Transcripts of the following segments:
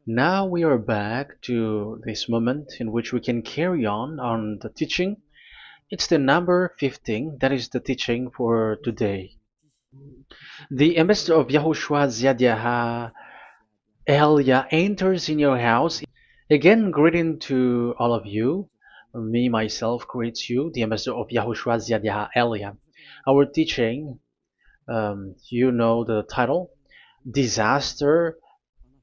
Now we are back to this moment in which we can carry on the teaching. It's the number 15, that is the teaching for today. The ambassador of YAHOSHUAH YAH YAH enters in your house. Again, greeting to all of you. Me, myself, greets you, the ambassador of YAHOSHUAH YAH. Our teaching, you know the title, Disaster,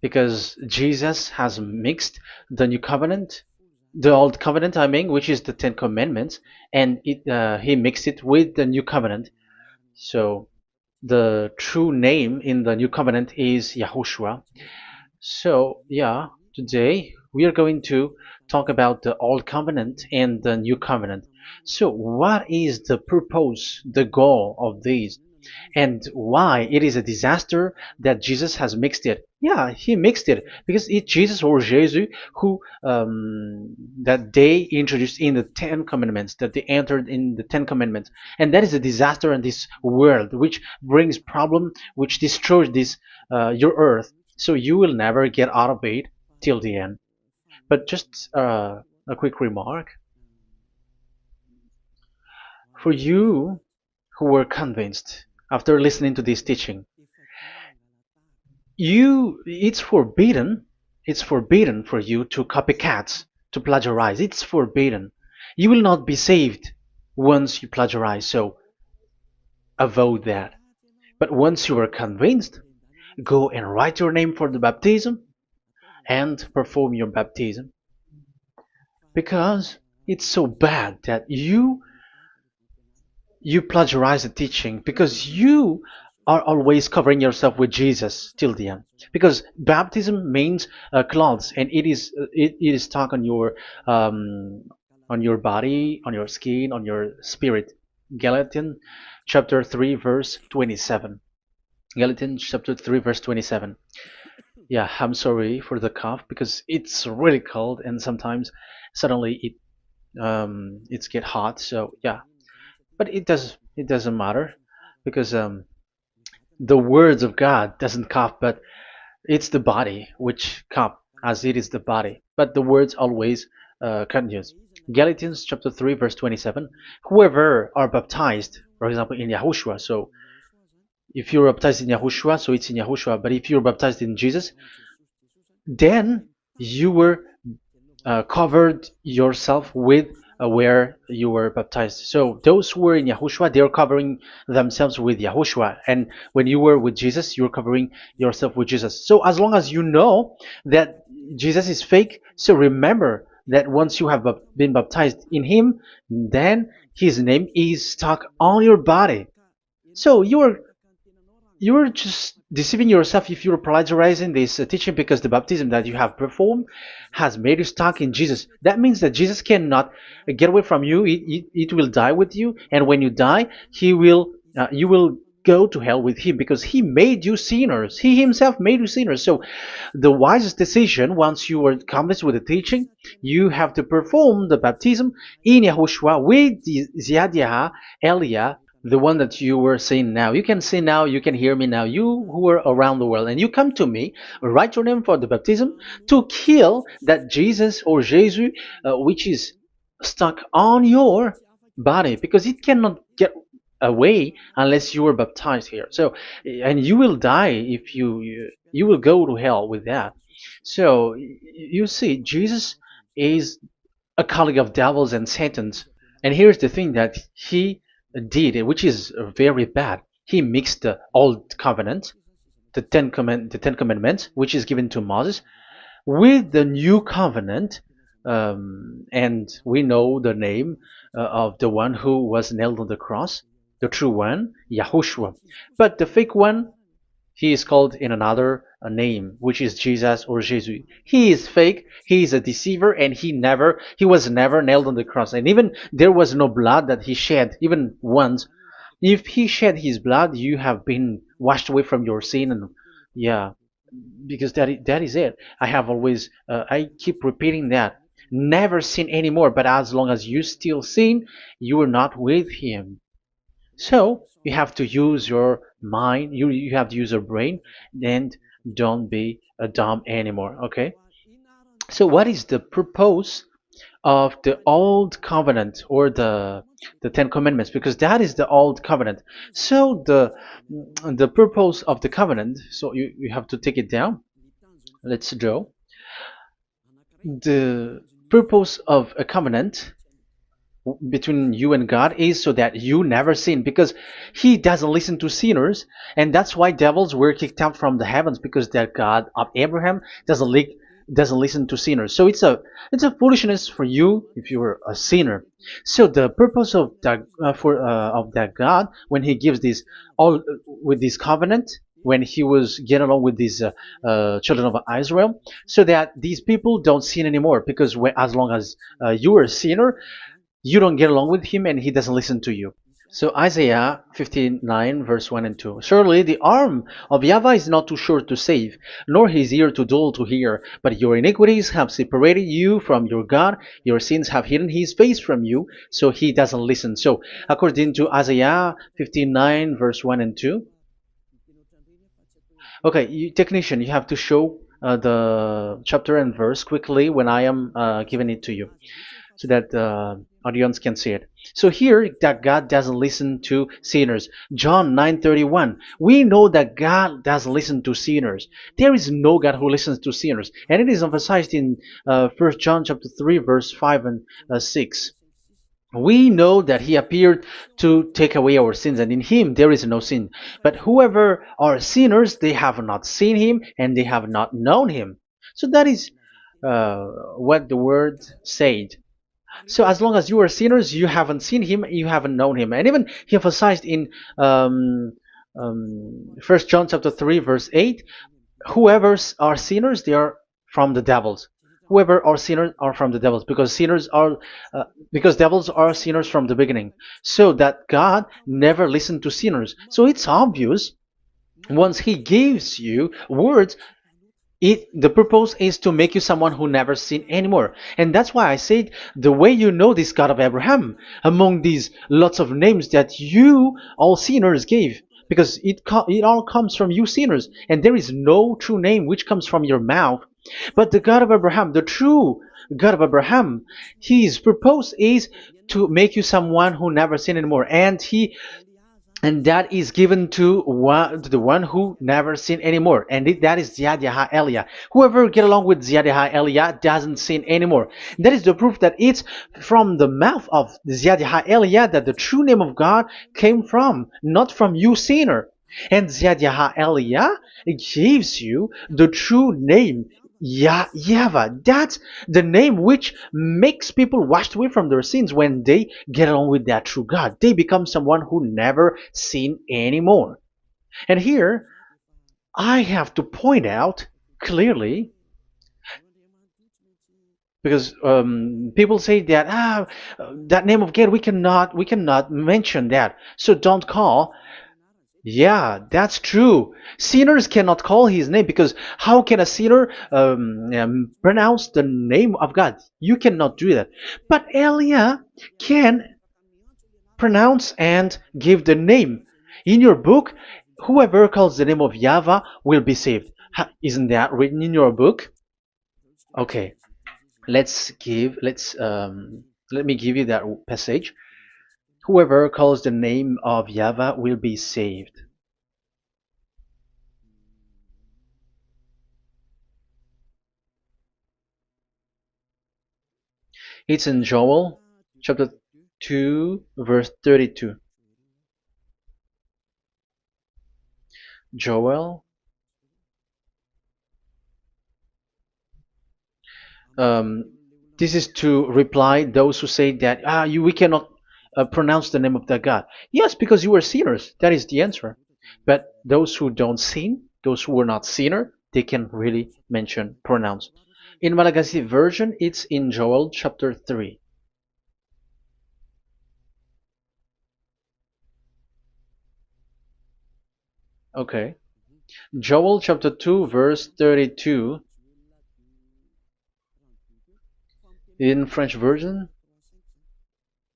because Jesus has mixed the new covenant, the old covenant, I mean, which is the Ten Commandments, and he mixed it with the new covenant. So the true name in the new covenant is Yahushua. So yeah, today we are going to talk about the old covenant and the new covenant. So what is the purpose, the goal of these? And why it is a disaster that Jesus has mixed it. Yeah, he mixed it because it's Jesus or Jesus who that they introduced in the Ten Commandments, that they entered in the Ten Commandments, and that is a disaster in this world, which brings problem, which destroys this your earth. So you will never get out of it till the end. But just a quick remark for you who were convinced after listening to this teaching. It's forbidden for you to copycats, to plagiarize. It's forbidden. You will not be saved once you plagiarize, so avoid that. But once you are convinced, go and write your name for the baptism and perform your baptism, because it's so bad that you plagiarize the teaching, because you are always covering yourself with Jesus till the end. Because baptism means clothes, and it is stuck on your body, on your skin, on your spirit. Galatians chapter 3 verse 27. Galatians chapter 3 verse 27. Yeah, I'm sorry for the cough because it's really cold and sometimes suddenly it's get hot. So yeah, but it doesn't matter because the words of God doesn't cough, but it's the body which cough, as it is the body. But the words always continues. Galatians chapter 3 verse 27. Whoever are baptized, for example, in Yahushua. So if you're baptized in Yahushua, so it's in Yahushua. But if you're baptized in Jesus, then you were covered yourself with where you were baptized. So those who were in Yahushua, they are covering themselves with Yahushua. And when you were with Jesus, you're covering yourself with Jesus. So as long as you know that Jesus is fake, so remember that once you have been baptized in him, then his name is stuck on your body. So you're just deceiving yourself if you're plagiarizing this teaching, because the baptism that you have performed has made you stuck in Jesus. That means that Jesus cannot get away from you. It will die with you, and when you die, you will go to hell with him, because he made you sinners. He himself made you sinners. So the wisest decision, once you are convinced with the teaching, you have to perform the baptism in Yahushua with the Ziad Elia, the one that you were saying now. You can see now, you can hear me now, you who are around the world, and you come to me, write your name for the baptism to kill that Jesus or Jesus, which is stuck on your body, because it cannot get away unless you are baptized here. So, and you will die if you will go to hell with that. So you see, Jesus is a colleague of devils and Satans. And here's the thing that he did, which is very bad. He mixed the old covenant, the Ten Commandments, which is given to Moses, with the new covenant, and we know the name of the one who was nailed on the cross, the true one, Yahushua. But the fake one, he is called in another name, which is Jesus or Jesus. He is fake. He is a deceiver, and he was never nailed on the cross. And even there was no blood that he shed, even once. If he shed his blood, you have been washed away from your sin, and yeah, because that is it. I keep repeating that. Never sin anymore. But as long as you still sin, you are not with him. So you have to use your mind, you have to use your brain, and don't be a dumb anymore. Okay. So what is the purpose of the old covenant, or the Ten Commandments? Because that is the old covenant. So the purpose of the covenant. So you have to take it down. Let's draw the purpose of a covenant between you and God is so that you never sin, because he doesn't listen to sinners, and that's why devils were kicked out from the heavens, because that God of Abraham doesn't listen to sinners. So it's a foolishness for you if you're a sinner. So the purpose of that God, when he gives this all with this covenant, when he was getting along with these children of Israel, so that these people don't sin anymore, because as long as you are a sinner, you don't get along with him and he doesn't listen to you. So Isaiah 59 verse 1 and 2. Surely the arm of YAHVAH is not too short to save, nor his ear too dull to hear. But your iniquities have separated you from your God. Your sins have hidden his face from you, so he doesn't listen. So according to Isaiah 59 verse 1 and 2. Okay, technician, you have to show the chapter and verse quickly when I am giving it to you, so that the audience can see it. So here, that God doesn't listen to sinners. John 9:31. We know that God doesn't listen to sinners. There is no God who listens to sinners, and it is emphasized in 1 John chapter 3 verse 5 and 6. We know that he appeared to take away our sins, and in him there is no sin. But whoever are sinners, they have not seen him, and they have not known him. So that is what the word said. So as long as you are sinners, you haven't seen him, you haven't known him. And even he emphasized in 1 John chapter 3 verse 8, whoever are sinners, they are from the devils. Whoever are sinners are from the devils, because because devils are sinners from the beginning. So that God never listened to sinners. So it's obvious, once he gives you words, the purpose is to make you someone who never sin anymore. And that's why I said, the way you know this God of Abraham among these lots of names that you all sinners gave, because it all comes from you sinners, and there is no true name which comes from your mouth. But the God of Abraham, the true God of Abraham, his purpose is to make you someone who never sin anymore, and that is given to the one who never sin anymore, and that is YAH Elia. Whoever get along with YAH Elia doesn't sin anymore. That is the proof that it's from the mouth of YAH Elia that the true name of God came from, not from you sinner. And YAH Elia gives you the true name, YAHVAH. That's the name which makes people washed away from their sins. When they get along with that true God, they become someone who never sin anymore. And here, I have to point out clearly, because people say that that name of God, we cannot mention that, so don't call. Yeah, that's true. Sinners cannot call his name, because how can a sinner pronounce the name of God? You cannot do that. But Elia can pronounce and give the name. In your book, whoever calls the name of YAHVAH will be saved. Isn't that written in your book? Okay, let me give you that passage. Whoever calls the name of YAHVAH will be saved. It's in Joel chapter 2 verse 32. Joel, um, this is to reply those who say that we cannot pronounce the name of that God. Yes, because you are sinners. That is the answer. But those who don't sin, those who are not sinner, they can really pronounce. In Malagasy version, it's in Joel chapter 3. Okay. Joel chapter 2 verse 32. In French version,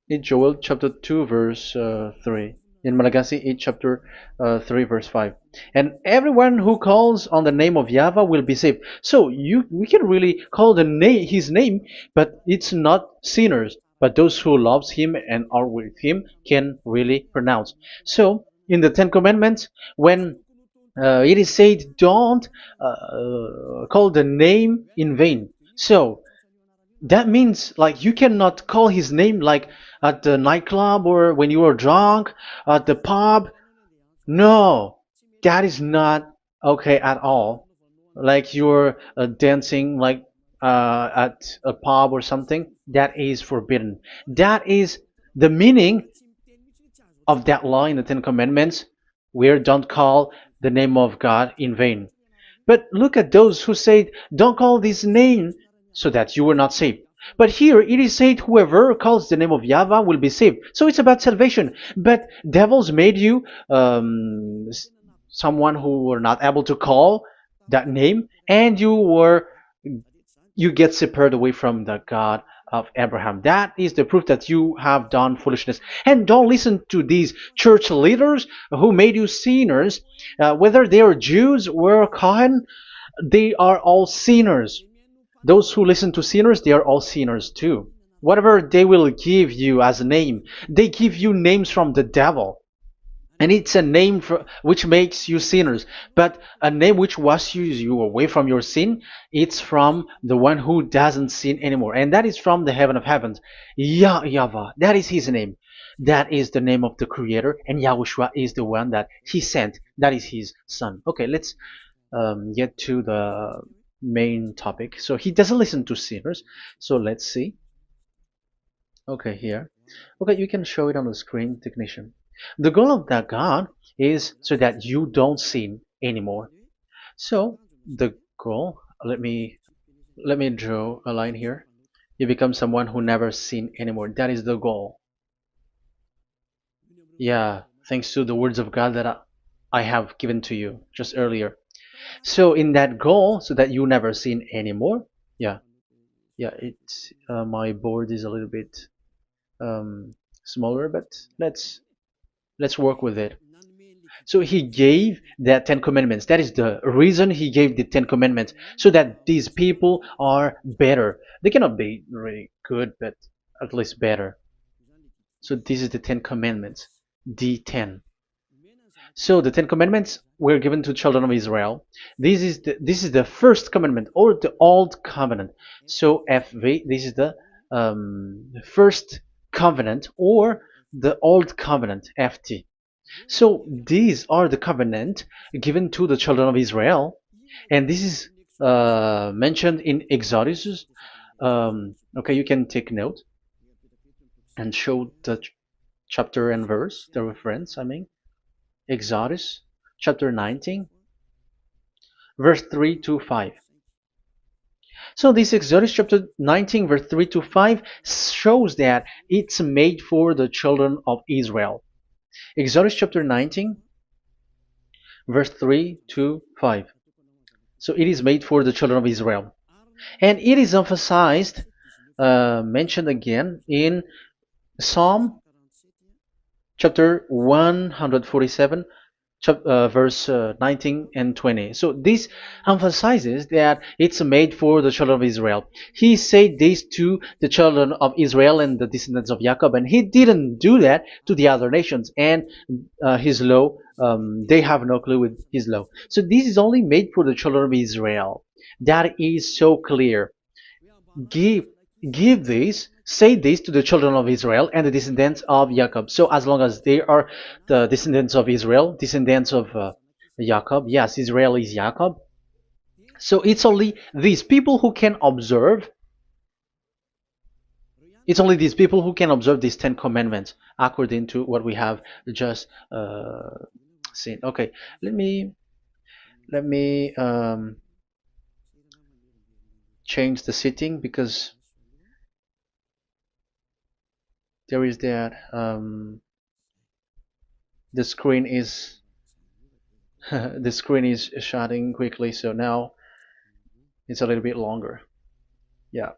in Joel chapter 2 verse 3. in Malagasy 8 chapter 3 verse 5. And everyone who calls on the name of YAHVAH will be saved. So we can really call his name, but it's not sinners, but those who loves him and are with him can really pronounce. So in the Ten Commandments, when it is said, don't call the name in vain. So that means like you cannot call his name like at the nightclub or when you are drunk at the pub. No, that is not okay at all. Like you're dancing like at a pub or something, that is forbidden. That is the meaning of that law in the Ten Commandments, where don't call the name of God in vain. But look at those who say, don't call this name so that you were not saved. But here it is said, whoever calls the name of YAHVAH will be saved. So it's about salvation. But devils made you someone who were not able to call that name, and you get separated away from the God of Abraham. That is the proof that you have done foolishness. And don't listen to these church leaders who made you sinners, whether they are Jews or Kohen, they are all sinners. Those who listen to sinners, they are all sinners too. Whatever they will give you as a name, they give you names from the devil. And it's a name which makes you sinners, but a name which washes you away from your sin, it's from the one who doesn't sin anymore, and that is from the heaven of heavens. Yahvah, that is his name. That is the name of the Creator, and Yahushua is the one that he sent. That is his son. Okay, let's get to the main topic. So he doesn't listen to sinners. So let's see. Okay, here. Okay, you can show it on the screen, technician. The goal of that God is so that you don't sin anymore. So the goal, let me draw a line here. You become someone who never sin anymore. That is the goal. Yeah, thanks to the words of God that I have given to you just earlier. So in that goal, so that you never sin anymore. Yeah, yeah. It's my board is a little bit smaller, but let's work with it. So he gave the Ten Commandments. That is the reason he gave the Ten Commandments, so that these people are better. They cannot be really good, but at least better. So this is the Ten Commandments, D10. So the Ten Commandments were given to children of Israel. This is the first commandment or the old covenant. So FV, this is the first covenant or the old covenant, FT. So these are the covenant given to the children of Israel, and this is mentioned in Exodus. Okay, you can take note and show the chapter and verse, the reference. I mean, Exodus chapter 19, verse 3 to 5. So this Exodus chapter 19, verse 3 to 5 shows that it's made for the children of Israel. Exodus chapter 19, verse 3 to 5. So it is made for the children of Israel. And it is emphasized, mentioned again in Psalm chapter 147, verse 19 and 20. So this emphasizes that it's made for the children of Israel. He said this to the children of Israel and the descendants of Jacob, and he didn't do that to the other nations. And his law, they have no clue with his law. So this is only made for the children of Israel. That is so clear. Give say this to the children of Israel and the descendants of Jacob. So as long as they are the descendants of Israel, descendants of Jacob, yes, Israel is Jacob. So it's only these people who can observe. It's only these people who can observe these Ten Commandments according to what we have just seen. Okay, let me change the setting because there is that the screen is the screen is shutting quickly, so now it's a little bit longer. Yeah.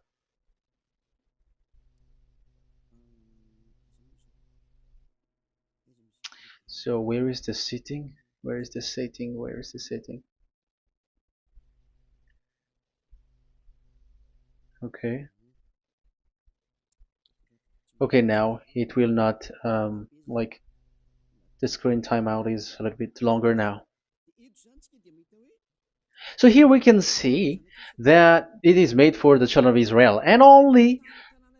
So where is the sitting? Where is the sitting? Where is the sitting? Okay. Okay, now it will not like the screen timeout is a little bit longer now. So here we can see that it is made for the children of Israel, and only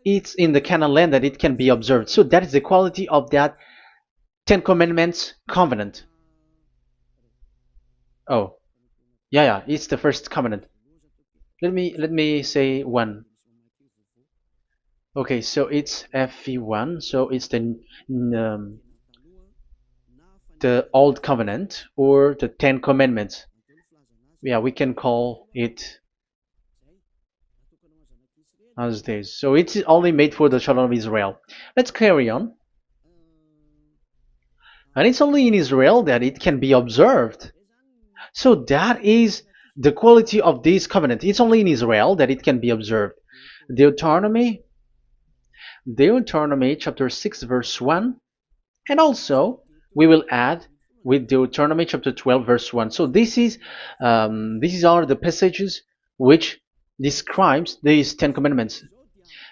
it's in the Canaan land that it can be observed. So that is the quality of that Ten Commandments covenant. Oh, yeah, it's the first covenant. Let me say one. Okay, so it's FV1, so it's the old covenant or the Ten Commandments. Yeah, we can call it as this. So it's only made for the children of Israel. Let's carry on. And it's only in Israel that it can be observed. So that is the quality of this covenant. It's only in Israel that it can be observed. Deuteronomy, Deuteronomy chapter 6 verse 1, and also we will add with Deuteronomy chapter 12 verse 1. So these are the passages which describes these Ten Commandments.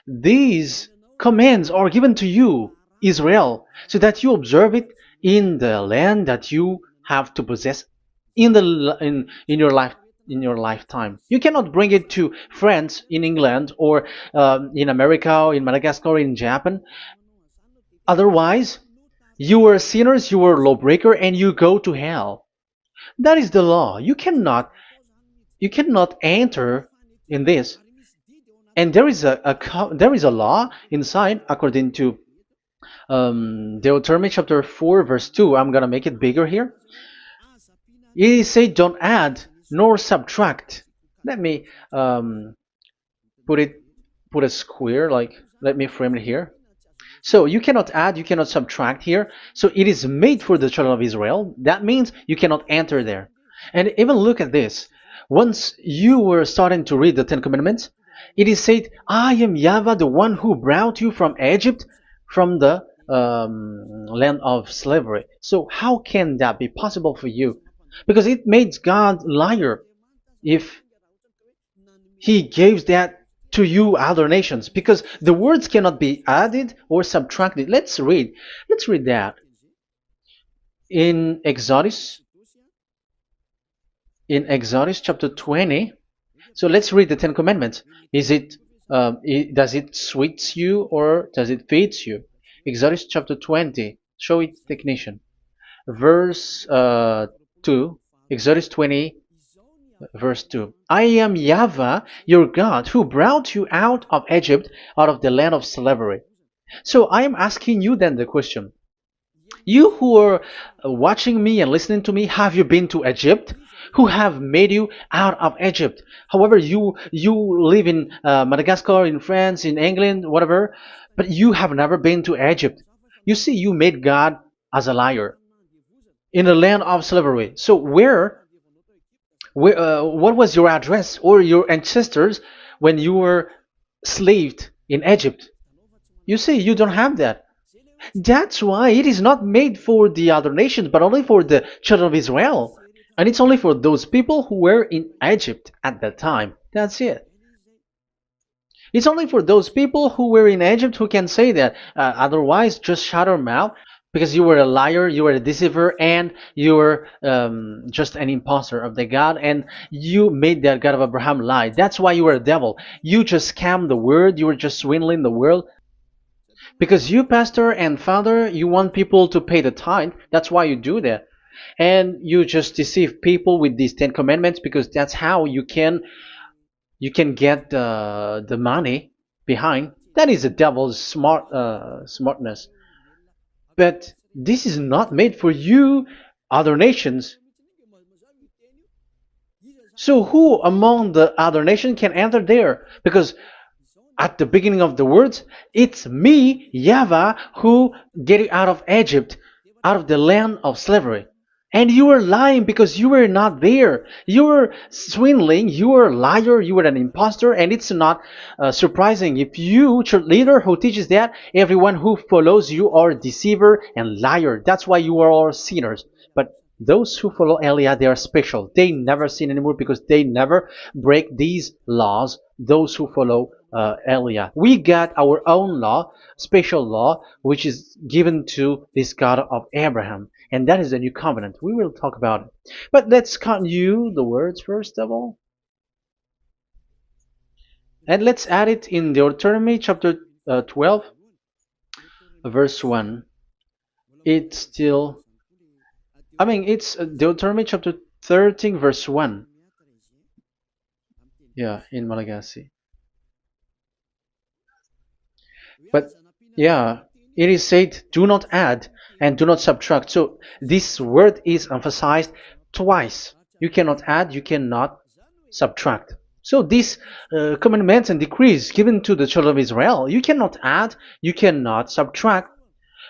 These commands are given to you, Israel, so that you observe it in the land that you have to possess in your lifetime. You cannot bring it to France, in England, or in America, or in Madagascar, or in Japan. Otherwise, you were sinners, you were lawbreaker, and you go to hell. That is the law. You cannot enter in this. And there is a law inside according to Deuteronomy chapter 4 verse 2. I'm gonna make it bigger here. It says don't add nor subtract. Let me put a square, like let me frame it here. So you cannot add, you cannot subtract here. So it is made for the children of Israel. That means you cannot enter there. And even look at this. Once you were starting to read the Ten Commandments, it is said, I am YAHVAH, the one who brought you from Egypt, from the land of slavery. So how can that be possible for you? Because it makes God liar if he gives that to you other nations, because the words cannot be added or subtracted. Let's read that in Exodus chapter 20. So let's read the Ten Commandments. Does it suits you or does it fits you? Exodus chapter 20. Show it, technician. Verse 2. Exodus 20 verse 2. I am YAHVAH, your God, who brought you out of Egypt, out of the land of slavery. So I am asking you then the question. You who are watching me and listening to me, have you been to Egypt? Who have made you out of Egypt? However, you live in Madagascar, in France, in England, whatever, but you have never been to Egypt. You see, you made God as a liar in the land of slavery. So what was your address or your ancestors when you were slaved in Egypt? You see, you don't have that. That's why it is not made for the other nations, but only for the children of Israel. And it's only for those people who were in Egypt at that time. That's it. It's only for those people who were in Egypt who can say that. Otherwise, just shut your mouth, because you were a liar, you were a deceiver, and you were just an imposter of the God, and you made that God of Abraham lie. That's why you were a devil. You just scammed the word, you were just swindling the world. Because you, pastor and father, you want people to pay the tithe. That's why you do that. And you just deceive people with these Ten Commandments, because that's how you can get the money behind. That is the devil's smartness. But this is not made for you, other nations. So who among the other nations can enter there? Because at the beginning of the words, it's me, YAHVAH, who get you out of Egypt, out of the land of slavery. And you were lying because you were not there. You were swindling. You were a liar. You were an imposter. And it's not surprising if you, church leader who teaches that, everyone who follows you are a deceiver and liar. That's why you are all sinners. But those who follow Elia, they are special. They never sin anymore because they never break these laws. Those who follow Elia. We got our own law, special law, which is given to this God of Abraham. And that is the new covenant. We will talk about it. But let's continue the words first of all. And let's add it in Deuteronomy chapter 12, verse 1. It's still, it's Deuteronomy chapter 13, verse 1. Yeah, in Malagasy. But yeah, it is said, do not add and do not subtract. So this word is emphasized twice. You cannot add, you cannot subtract. So these commandments and decrees given to the children of Israel, you cannot add, you cannot subtract.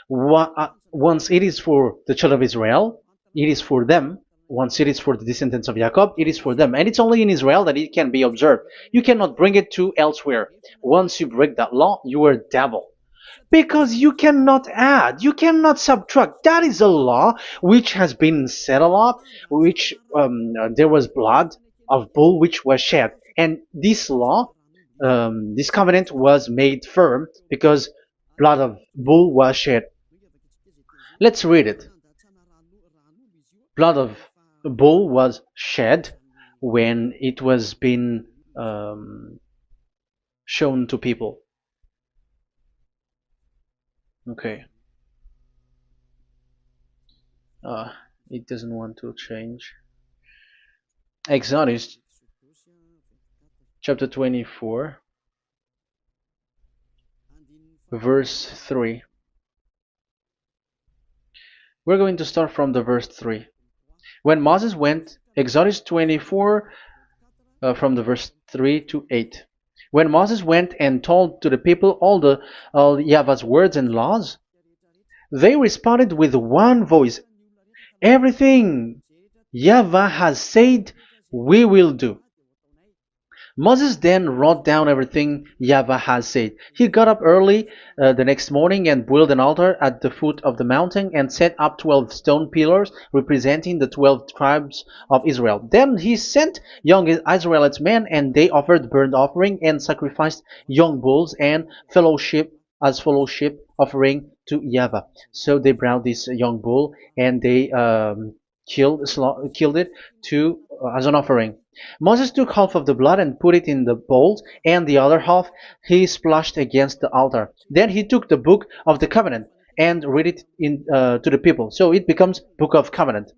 Once it is for the children of Israel, it is for them. Once it is for the descendants of Jacob, it is for them. And it's only in Israel that it can be observed. You cannot bring it to elsewhere. Once you break that law, you are devil. Because you cannot add, you cannot subtract. That is a law which has been settled up, which there was blood of bull which was shed. And this law, this covenant was made firm because blood of bull was shed. Let's read it. Blood of bull was shed when it was been shown to people. Okay. It doesn't want to change. Exodus chapter 24, verse 3. We're going to start from the verse 3. When Moses went, Exodus 24, from the verse 3 to 8. When Moses went and told to the people all YAHVAH's words and laws, they responded with one voice, everything YAHVAH has said, we will do. Moses then wrote down everything YAHVAH has said. He got up early the next morning and built an altar at the foot of the mountain and set up 12 stone pillars representing the 12 tribes of Israel. Then he sent young Israelite men, and they offered burnt offering and sacrificed young bulls and fellowship offering to YAHVAH. So they brought this young bull and they killed it as an offering. Moses took half of the blood and put it in the bowls, and the other half he splashed against the altar. Then he took the book of the covenant and read it to the people. So it becomes book of covenant.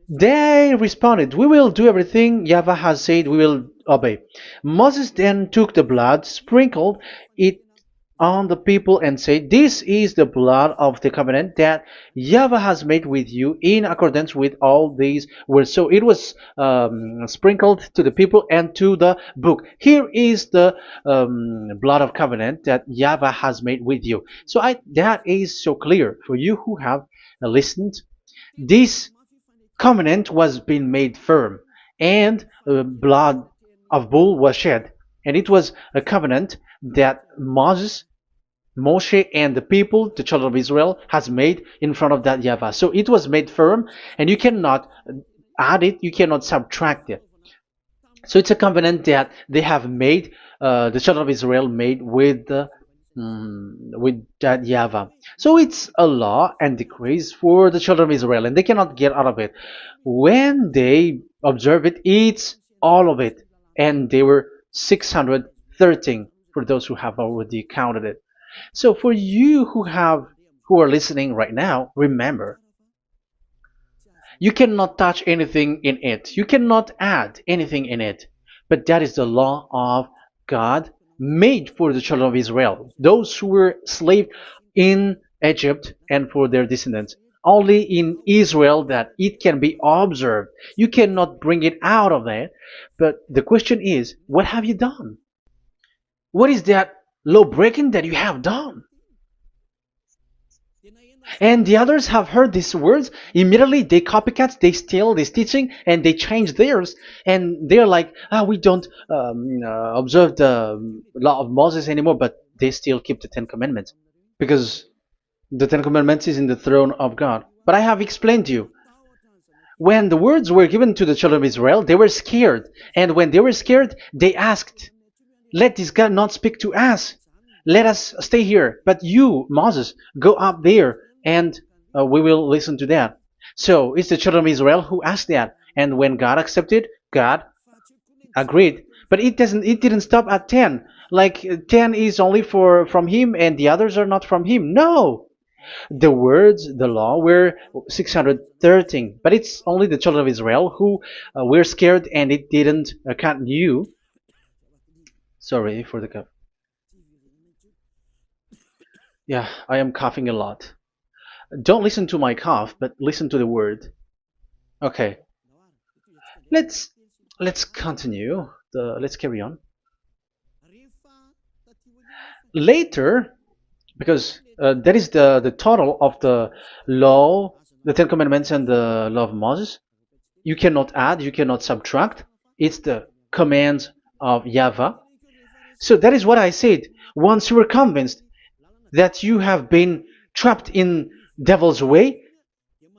They responded, we will do everything YAHVAH has said, we will obey. Moses then took the blood, sprinkled it on the people, and said, this is the blood of the covenant that YAHVAH has made with you in accordance with all these words. So it was sprinkled to the people and to the book. Here is the blood of covenant that YAHVAH has made with you. So that is so clear for you who have listened. This covenant was being made firm, and blood of bull was shed, and it was a covenant that Moshe and the people, the children of Israel, has made in front of that YAHVAH. So it was made firm, and you cannot add it, you cannot subtract it. So it's a covenant that they have made, the children of Israel made with that YAHVAH. So it's a law and decrees for the children of Israel, and they cannot get out of it. When they observe it, it's all of it, and they were 613 for those who have already counted it. So for you who are listening right now, remember, you cannot touch anything in it. You cannot add anything in it. But that is the law of God made for the children of Israel, those who were slaves in Egypt and for their descendants. Only in Israel that it can be observed. You cannot bring it out of there. But the question is, what have you done? What is that law breaking that you have done? And the others have heard these words. Immediately they copycats, they steal this teaching, and they change theirs. And they're like, ah, we don't observe the law of Moses anymore, but they still keep the Ten Commandments because the Ten Commandments is in the throne of God. But I have explained to you, when the words were given to the children of Israel, they were scared. And when they were scared, they asked, let this God not speak to us. Let us stay here. But you, Moses, go up there and we will listen to that. So it's the children of Israel who asked that. And when God accepted, God agreed. But it didn't stop at 10. Like 10 is only for from him and the others are not from him. No. The words, the law were 613. But it's only the children of Israel who were scared and it didn't cut you. Sorry for the cup. Yeah, I am coughing a lot. Don't listen to my cough, but listen to the word. Okay, let's let's continue. Let's carry on. Later, because that is the total of the law, the Ten Commandments, and the law of Moses. You cannot add, you cannot subtract. It's the commands of YAHVAH. So that is what I said. Once you were convinced that you have been trapped in devil's way,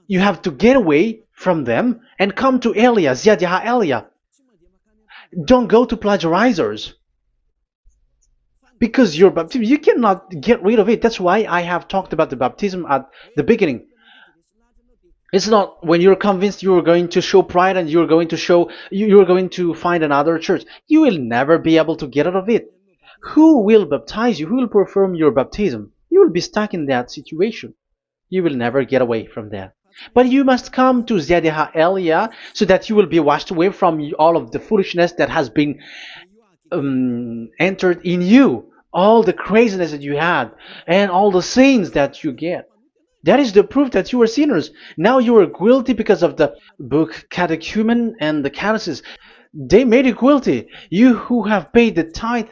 you have to get away from them and come to Elia, Ziyadah Elia. Don't go to plagiarizers. Because your baptism, you cannot get rid of it. That's why I have talked about the baptism at the beginning. It's not when you're convinced you're going to show pride and you're going to show you're going to find another church. You will never be able to get out of it. Who will baptize you? Who will perform your baptism? You will be stuck in that situation. You will never get away from that. But you must come to Ziyadah Elia so that you will be washed away from all of the foolishness that has been entered in you, all the craziness that you had, and all the sins that you get. That is the proof that you are sinners. Now you are guilty because of the book Catechumen and the Catechism. They made you guilty. You who have paid the tithe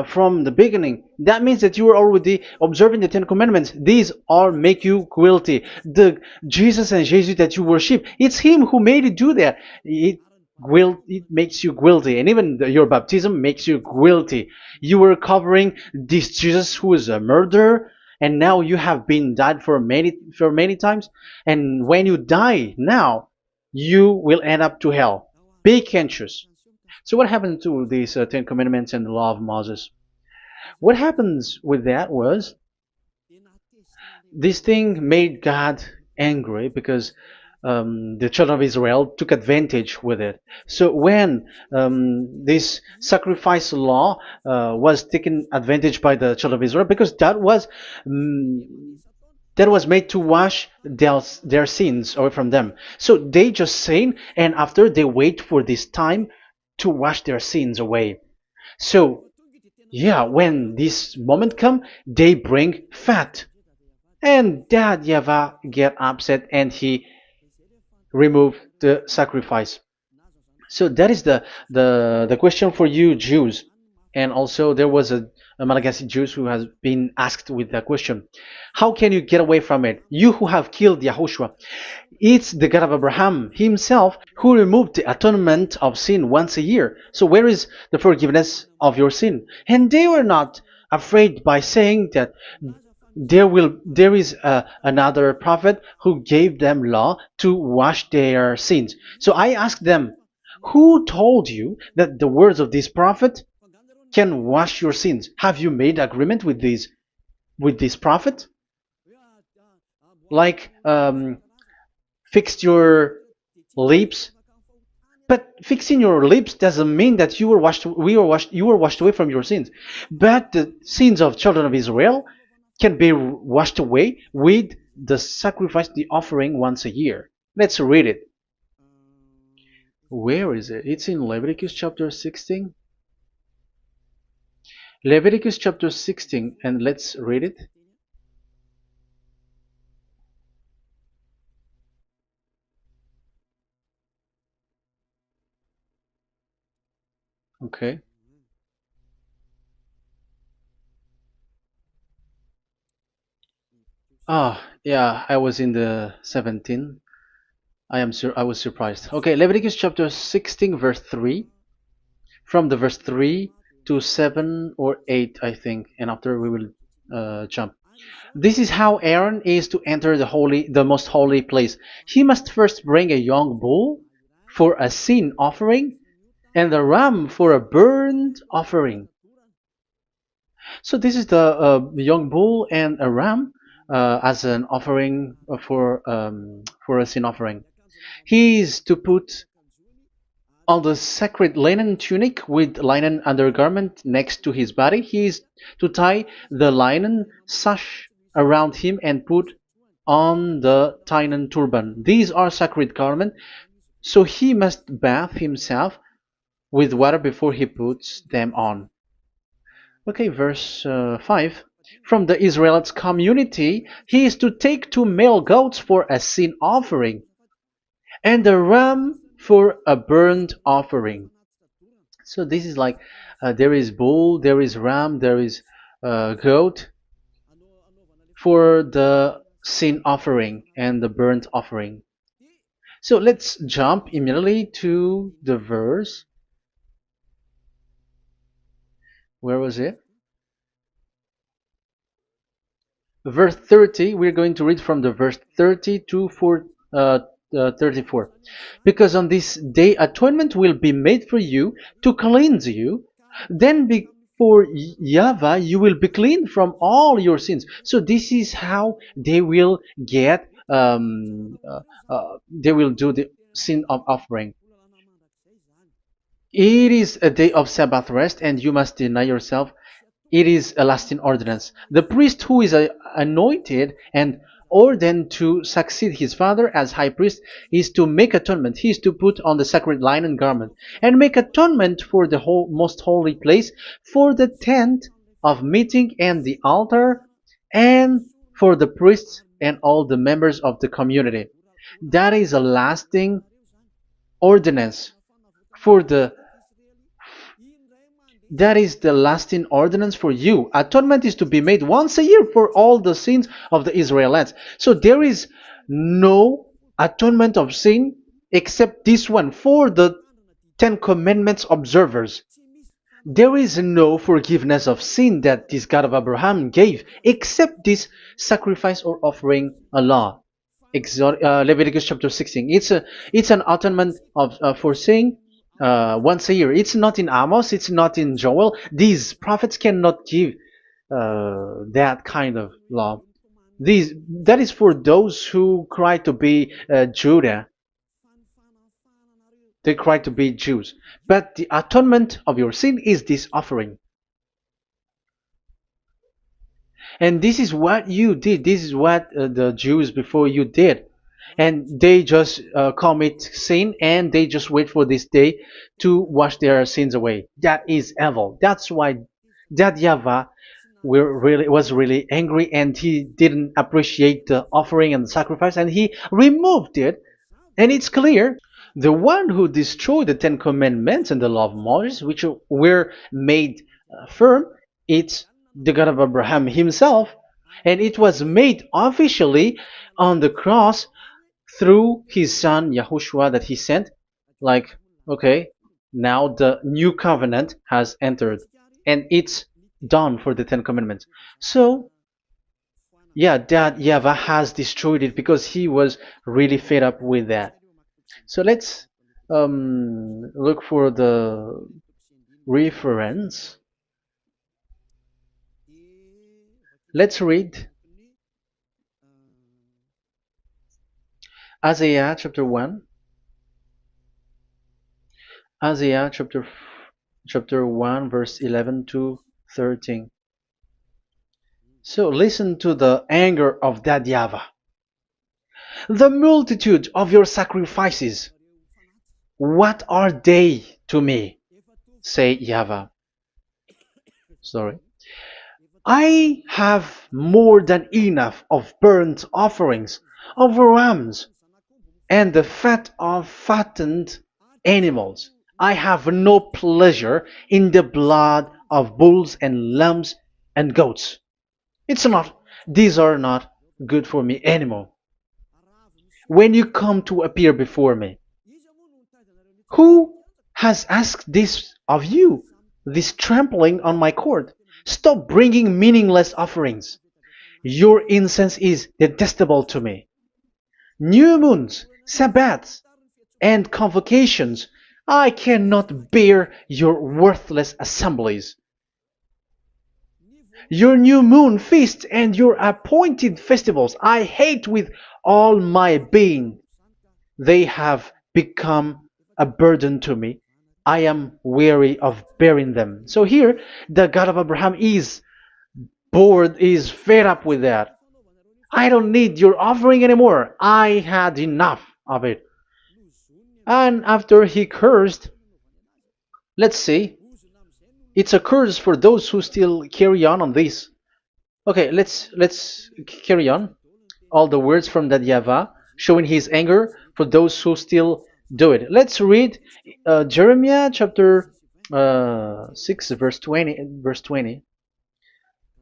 from the beginning, that means that you are already observing the Ten Commandments. These all make you guilty. The Jesus and Jesus that you worship, it's Him who made you do that. It makes you guilty, and even your baptism makes you guilty. You were covering this Jesus who is a murderer, and now you have been died for many times. And when you die now, you will end up to hell. Be conscious. So what happened to these Ten Commandments and the law of Moses? What happens with that was this thing made God angry because the children of Israel took advantage with it. So when this sacrifice law was taken advantage by the children of Israel, because that was made to wash their sins away from them. So they just sin, and after they wait for this time to wash their sins away. So yeah, when this moment come, they bring fat, and Dad Yava get upset and he remove the sacrifice. So that is the question for you Jews, and also there was a Malagasy Jews who has been asked with that question: how can you get away from it? You who have killed YAHOSHUAH. It's the God of Abraham Himself who removed the atonement of sin once a year. So where is the forgiveness of your sin? And they were not afraid by saying that there is another prophet who gave them law to wash their sins. So I asked them, who told you that the words of this prophet can wash your sins? Have you made agreement with this prophet? Like fixed your lips, but fixing your lips doesn't mean that you were washed away from your sins. But the sins of children of Israel can be washed away with the sacrifice, the offering once a year. Let's read it. Where is it? It's in Leviticus chapter 16. Leviticus chapter 16, and let's read it. Okay. Ah, Yeah, I was in the 17. I was surprised. Okay, Leviticus chapter 16 verse 3, from the verse 3 to 7 or 8, I think, and after we will jump. This is how Aaron is to enter the most holy place. He must first bring a young bull for a sin offering and a ram for a burnt offering. So this is the young bull and a ram as an offering for a sin offering. He is to put on the sacred linen tunic with linen undergarment next to his body. He is to tie the linen sash around him and put on the linen turban. These are sacred garments, so he must bathe himself with water before he puts them on. Okay, verse 5. From the Israelites community, he is to take 2 male goats for a sin offering and a ram for a burnt offering. So this is like there is bull, there is ram, there is goat for the sin offering and the burnt offering. So let's jump immediately to the verse. Where was it? Verse 30. We're going to read from the verse 30 to 34. Because on this day atonement will be made for you to cleanse you. Then before YAHVAH you will be clean from all your sins. So this is how they will get they will do the sin of offering. It is a day of Sabbath rest, and you must deny yourself. It is a lasting ordinance. The priest who is anointed and ordained to succeed his father as high priest is to make atonement. He is to put on the sacred linen garment and make atonement for the most holy place, for the tent of meeting and the altar, and for the priests and all the members of the community. That is a lasting ordinance for the that is the lasting ordinance for you. Atonement is to be made once a year for all the sins of the Israelites. So there is no atonement of sin except this one for the Ten Commandments observers. There is no forgiveness of sin that this God of Abraham gave except this sacrifice or offering a law. Leviticus chapter 16. It's an atonement of for sin once a year. It's not in Amos. It's not in Joel. These prophets cannot give that kind of law. That is for those who cry to be Judah. They cry to be Jews. But the atonement of your sin is this offering. And this is what you did. This is what the Jews before you did. And they just commit sin and they just wait for this day to wash their sins away. That is evil. That's why that YAHVAH was really angry, and he didn't appreciate the offering and the sacrifice, and he removed it. And it's clear the one who destroyed the Ten Commandments and the law of Moses, which were made firm, it's the God of Abraham himself. And it was made officially on the cross through his son YAHOSHUAH that he sent. Like, okay, now the new covenant has entered and it's done for the Ten Commandments. So yeah, that YAHVAH has destroyed it because he was really fed up with that. So let's look for the reference. Let's read Isaiah chapter 1. Isaiah chapter 1 verse 11 to 13. So listen to the anger of that YAHVAH. The multitude of your sacrifices, what are they to me? Say YAHVAH. Sorry. I have more than enough of burnt offerings, of rams, and the fat of fattened animals. I have no pleasure in the blood of bulls and lambs and goats. These are not good for me anymore. When you come to appear before me, who has asked this of you? This trampling on my court. Stop bringing meaningless offerings. Your incense is detestable to me. New moons, Sabbaths, and convocations. I cannot bear your worthless assemblies. Your new moon feasts and your appointed festivals I hate with all my being. They have become a burden to me. I am weary of bearing them. So here, the God of Abraham is bored, is fed up with that. I don't need your offering anymore. I had enough of it. And after he cursed, let's see, it's a curse for those who still carry on this. Okay, let's carry on. All the words from that YAHVAH showing his anger for those who still do it. Let's read Jeremiah chapter 6 verse 20. Verse 20.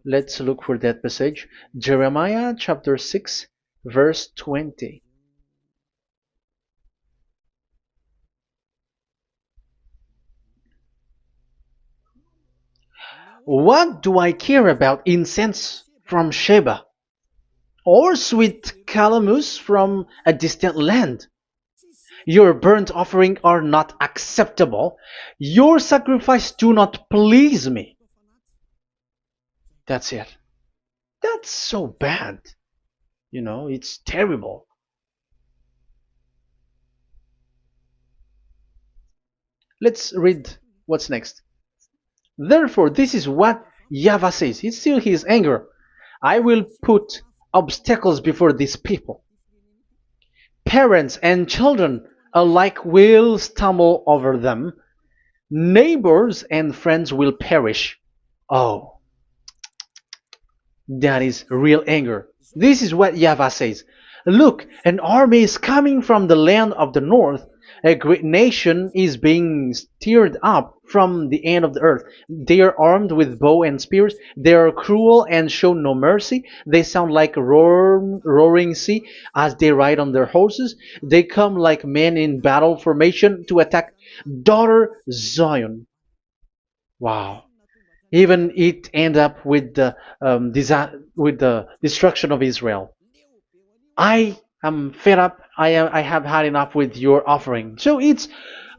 Let's look for that passage. Jeremiah chapter 6 verse 20. What do I care about incense from Sheba, or sweet calamus from a distant land? Your burnt offering are not acceptable. Your sacrifice do not please me. That's it. That's so bad. It's terrible. Let's read what's next. Therefore, this is what YAHVAH says. It's still his anger. I will put obstacles before these people. Parents and children alike will stumble over them. Neighbors and friends will perish. Oh, that is real anger. This is what YAHVAH says. Look, an army is coming from the land of the north. A great nation is being stirred up from the end of the earth. They are armed with bow and spears. They are cruel and show no mercy. They sound like a roaring sea as they ride on their horses. They come like men in battle formation to attack daughter Zion. Wow. Even it end up with the with the destruction of Israel. I am fed up. I have had enough with your offering. So it's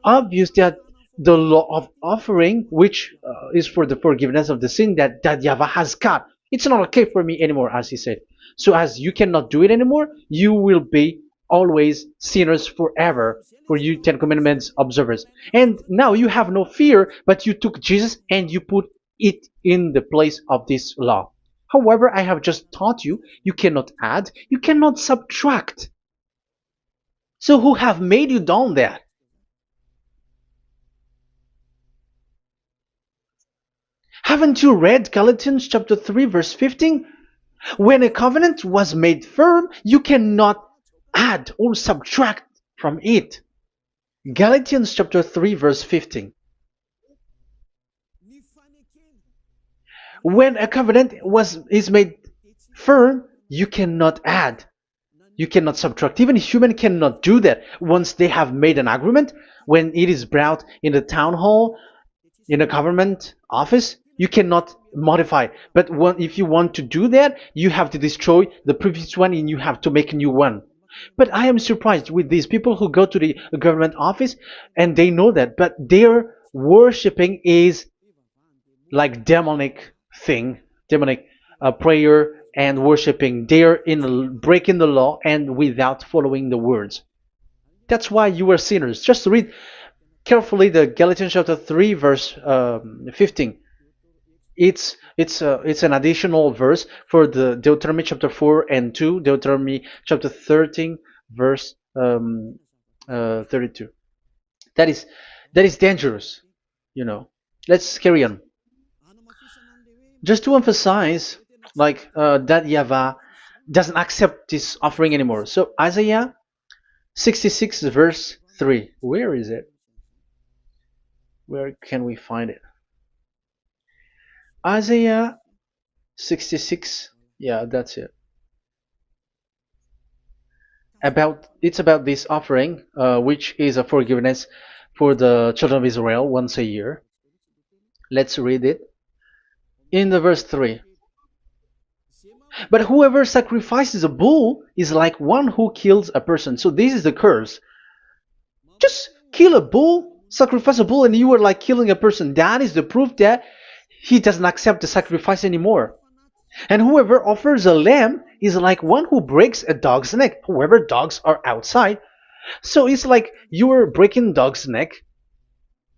obvious that the law of offering, which is for the forgiveness of the sin that YAHVAH has cut, it's not okay for me anymore, as he said. So as you cannot do it anymore, you will be always sinners forever for you Ten Commandments observers. And now you have no fear, but you took Jesus and you put it in the place of this law. However, I have just taught you, you cannot add, you cannot subtract. So who have made you done that? Haven't you read Galatians chapter 3 verse 15? When a covenant was made firm, you cannot add or subtract from it. Galatians chapter 3 verse 15. When a covenant is made firm, you cannot add. You cannot subtract. Even human cannot do that. Once they have made an agreement, when it is brought in the town hall, in a government office, you cannot modify. But if you want to do that, you have to destroy the previous one and you have to make a new one. But I am surprised with these people who go to the government office and they know that, but their worshipping is like demonic thing, demonic prayer and worshipping. They're in breaking the law and without following the words. That's why you are sinners. Just read carefully the Galatians chapter 3 verse 15. It's an additional verse for the Deuteronomy chapter 4 and 2, Deuteronomy chapter 13 verse 32. That is dangerous, you know. Let's carry on. Just to emphasize, like that YAHVAH doesn't accept this offering anymore. So Isaiah 66 verse 3. Where is it? Where can we find it? Isaiah 66. Yeah, that's it. about this offering, which is a forgiveness for the children of Israel once a year. Let's read it in the verse 3. But whoever sacrifices a bull is like one who kills a person. So this is the curse. Just kill a bull, sacrifice a bull, and you are like killing a person. That is the proof that he doesn't accept the sacrifice anymore. And whoever offers a lamb is like one who breaks a dog's neck. Whoever dogs are outside. So it's like you are breaking dog's neck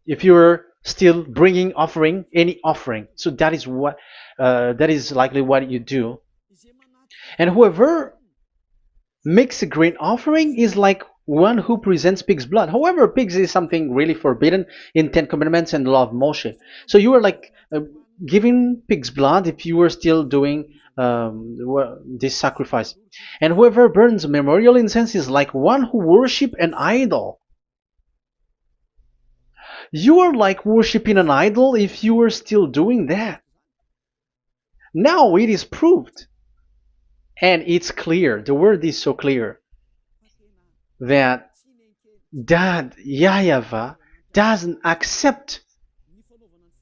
if you're still bringing offering any offering. So that is likely what you do. And whoever makes a grain offering is like one who presents pig's blood. However, pigs is something really forbidden in Ten Commandments and the law of Moshe. So you are like giving pig's blood if you are still doing this sacrifice. And whoever burns memorial incense is like one who worships an idol. You are like worshipping an idol if you are still doing that. Now it is proved. And it's clear, the word is so clear, that YAHVAH doesn't accept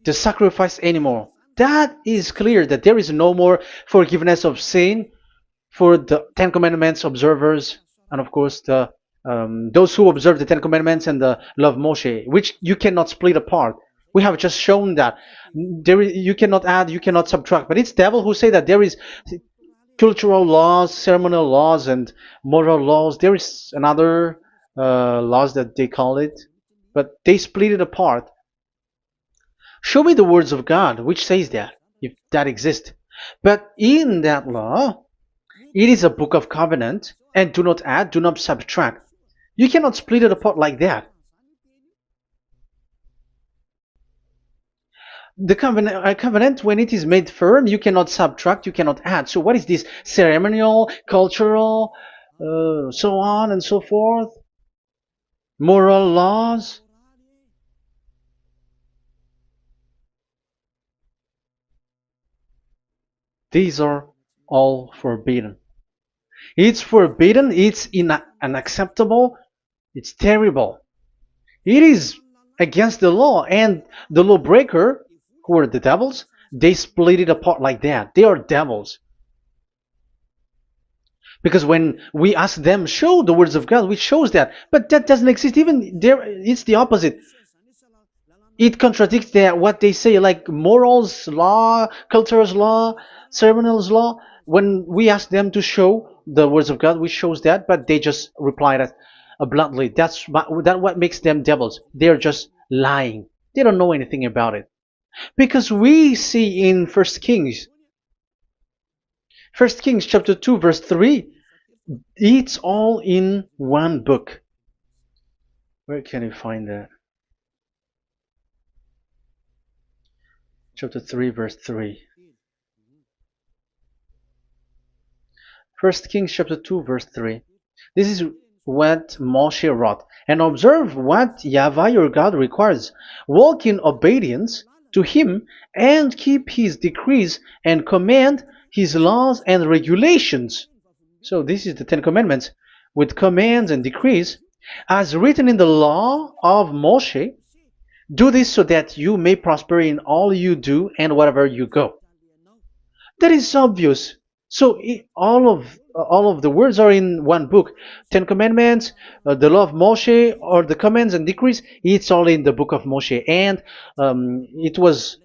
the sacrifice anymore. That is clear that there is no more forgiveness of sin for the Ten Commandments observers, and of course those who observe the Ten Commandments and the law of Moshe, which you cannot split apart. We have just shown that you cannot add, you cannot subtract. But it's devil who say that there is cultural laws, ceremonial laws, and moral laws. There is another laws that they call it, but they split it apart. Show me the words of God which says that, if that exists. But in that law, it is a book of covenant, and do not add, do not subtract. You cannot split it apart like that. The covenant, when it is made firm, you cannot subtract, you cannot add. So what is this? Ceremonial, cultural, so on and so forth? Moral laws? These are all forbidden. It's forbidden, it's unacceptable, it's terrible. It is against the law, and the lawbreaker, who are the devils, they split it apart like that. They are devils. Because when we ask them, show the words of God, which shows that, but that doesn't exist. Even there, it's the opposite. It contradicts what they say, like morals law, cultural law, ceremonial law. When we ask them to show the words of God, which shows that, but they just reply that bluntly. That's what makes them devils. They're just lying. They don't know anything about it. Because we see in 1 Kings chapter 2 verse 3, it's all in one book. Where can you find that? Chapter 3 verse 3. 1 Kings chapter 2 verse 3. This is what Moshe wrote. And observe what YAHVAH your God requires. Walk in obedience to him and keep his decrees and command his laws and regulations. So this is the Ten Commandments with commands and decrees as written in the law of Moshe. Do this so that you may prosper in all you do and wherever you go. That is obvious. So all of the words are in one book. Ten Commandments, the law of Moshe, or the commands and decrees. It's all in the book of Moshe, and it was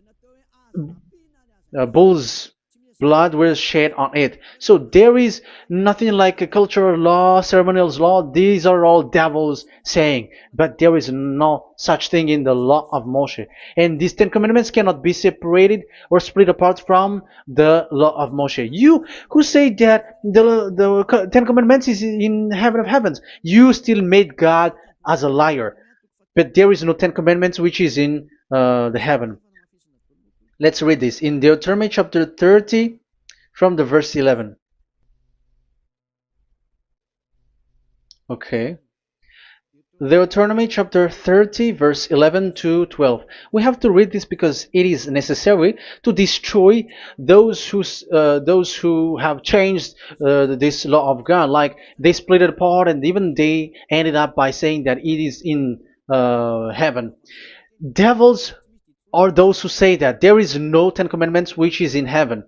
bull's blood was shed on it. So there is nothing like a cultural law, ceremonial law. These are all devils saying, but there is no such thing in the law of Moshe. And these Ten Commandments cannot be separated or split apart from the law of Moshe. You who say that the Ten Commandments is in heaven of heavens, you still made God as a liar. But there is no Ten Commandments which is in the heaven. Let's read this in Deuteronomy chapter 30 from the verse 11. Okay. Deuteronomy chapter 30, verse 11 to 12. We have to read this because it is necessary to destroy those who have changed this law of God. Like they split it apart, and even they ended up by saying that it is in heaven. Devils are those who say that there is no Ten Commandments which is in heaven.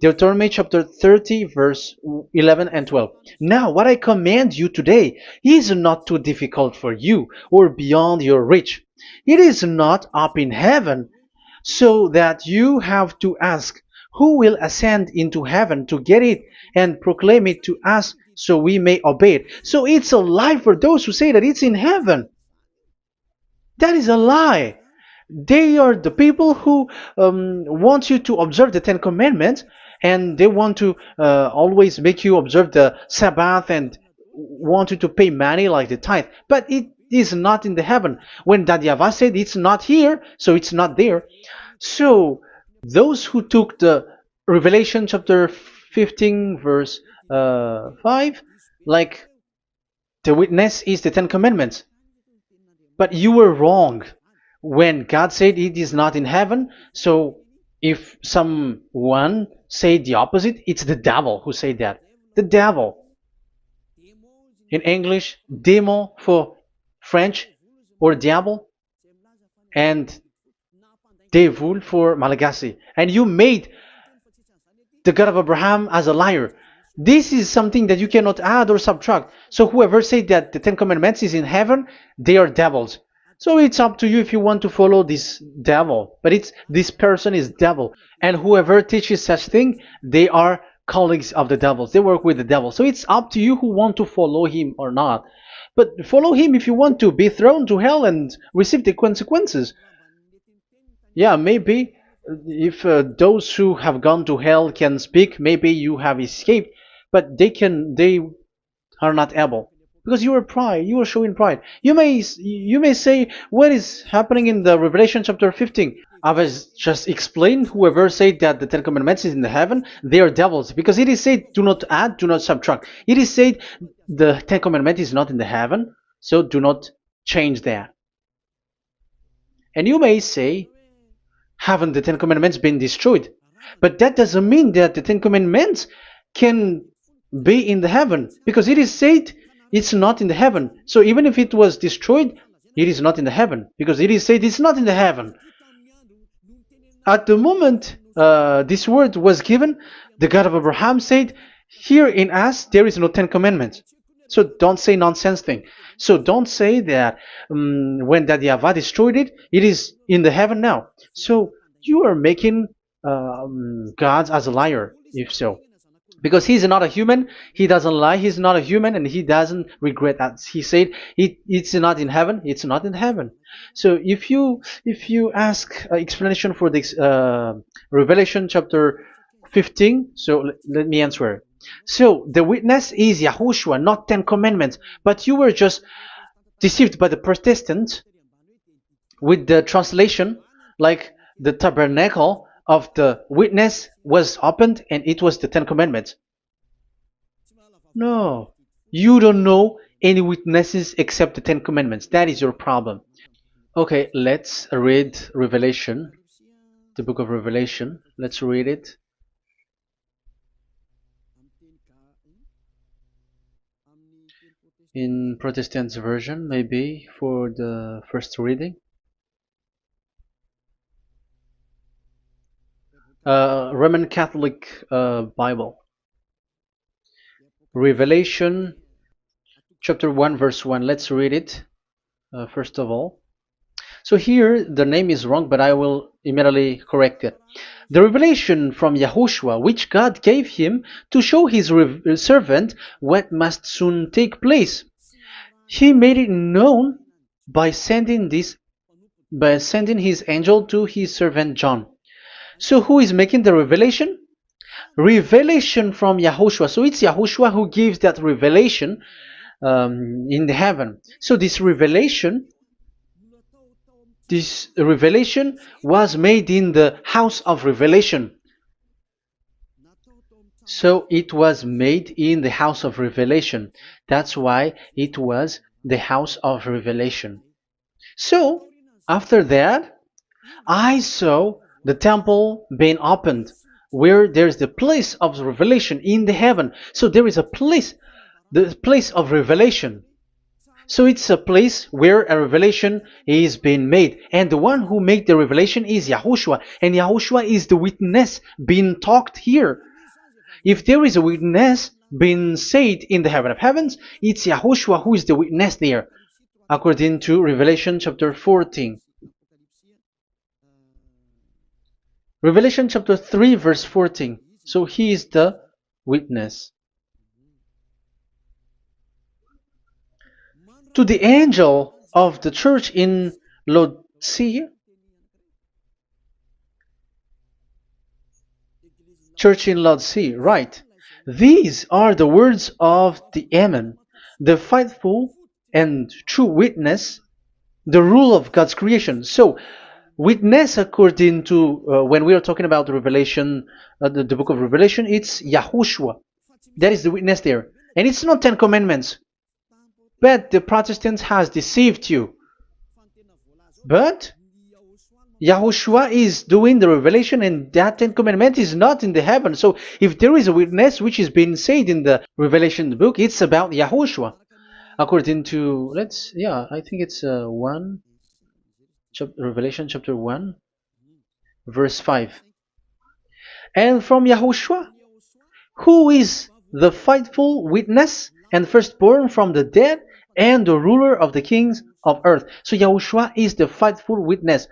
Deuteronomy chapter 30, verse 11 and 12. Now, what I command you today is not too difficult for you or beyond your reach. It is not up in heaven, so that you have to ask, who will ascend into heaven to get it and proclaim it to us so we may obey it? So it's a lie for those who say that it's in heaven. That is a lie. They are the people who want you to observe the Ten Commandments, and they want to always make you observe the Sabbath and want you to pay money like the tithe. But it is not in the heaven. When that YAHVAH said it's not here, so it's not there. So those who took the Revelation chapter 15 verse 5, like the witness is the Ten Commandments. But you were wrong when God said it is not in heaven. So if someone said the opposite, it's the devil who said that. The devil. In English, démon for French, or diable, and devil for Malagasy. And you made the God of Abraham as a liar. This is something that you cannot add or subtract. So whoever said that the Ten Commandments is in heaven, they are devils. So it's up to you if you want to follow this devil. But this person is devil. And whoever teaches such thing, they are colleagues of the devils. They work with the devil. So it's up to you who want to follow him or not. But follow him if you want to be thrown to hell and receive the consequences. Yeah, maybe if those who have gone to hell can speak, maybe you have escaped, but they are not able because you are pride. You are showing pride. You may say what is happening in the Revelation chapter 15. I was just explained. Whoever said that the Ten Commandments is in the heaven, they are devils because it is said, "Do not add, do not subtract." It is said the Ten Commandments is not in the heaven, so do not change that. And you may say, haven't the Ten Commandments been destroyed? But that doesn't mean that the Ten Commandments can be in the heaven, because it is said it's not in the heaven. So even if it was destroyed, it is not in the heaven, because it is said it's not in the heaven. At the moment this word was given, the God of Abraham said, here in us there is no Ten Commandments. So don't say nonsense thing. So don't say that when that YAHVAH destroyed it, it is in the heaven now. So you are making God as a liar, if so. Because he's not a human, he doesn't lie, he's not a human, and he doesn't regret that. He said it's not in heaven, it's not in heaven. So if you ask explanation for this Revelation chapter 15, so let me answer. So the witness is YAHOSHUAH, not Ten Commandments. But you were just deceived by the Protestants with the translation, like the tabernacle of the witness was opened and it was the Ten Commandments. No, you don't know any witnesses except the Ten Commandments. That is your problem. Okay, let's read Revelation, the book of Revelation. Let's read it. In Protestant version, maybe for the first reading. Roman Catholic Bible. Revelation chapter 1 verse 1. Let's read it first of all. So here the name is wrong, but I will immediately correct it. The revelation from YAHOSHUAH, which God gave him to show his servant what must soon take place. He made it known by sending his angel to his servant John. So who is making the revelation? Revelation from YAHOSHUAH. So it's YAHOSHUAH who gives that revelation in the heaven. So this revelation was made in the house of revelation. So it was made in the house of revelation. That's why it was the house of revelation. So, after that, I saw the temple being opened, where there's the place of revelation in the heaven. So there is a place, the place of revelation. So it's a place where a revelation is being made. And the one who made the revelation is Yahushua. And Yahushua is the witness being talked here. If there is a witness being said in the heaven of heavens, it's Yahushua who is the witness there, according to Revelation chapter 14. Revelation chapter 3 verse 14. So he is the witness. To the angel of the church in Laodicea, church in Laodicea, right. These are the words of the Amen, the faithful and true witness, the rule of God's creation. So, witness according to, when we are talking about the Revelation, the book of Revelation, it's Yahushua. That is the witness there. And it's not 10 Commandments. But the Protestants has deceived you. But Yahushua is doing the revelation, and that 10 Commandment is not in the heaven. So if there is a witness which is being said in the Revelation book, it's about Yahushua. According to, I think it's Revelation chapter 1, verse 5. And from Yahushua, who is the faithful witness and firstborn from the dead, and the ruler of the kings of earth. So Yahushua is the faithful witness.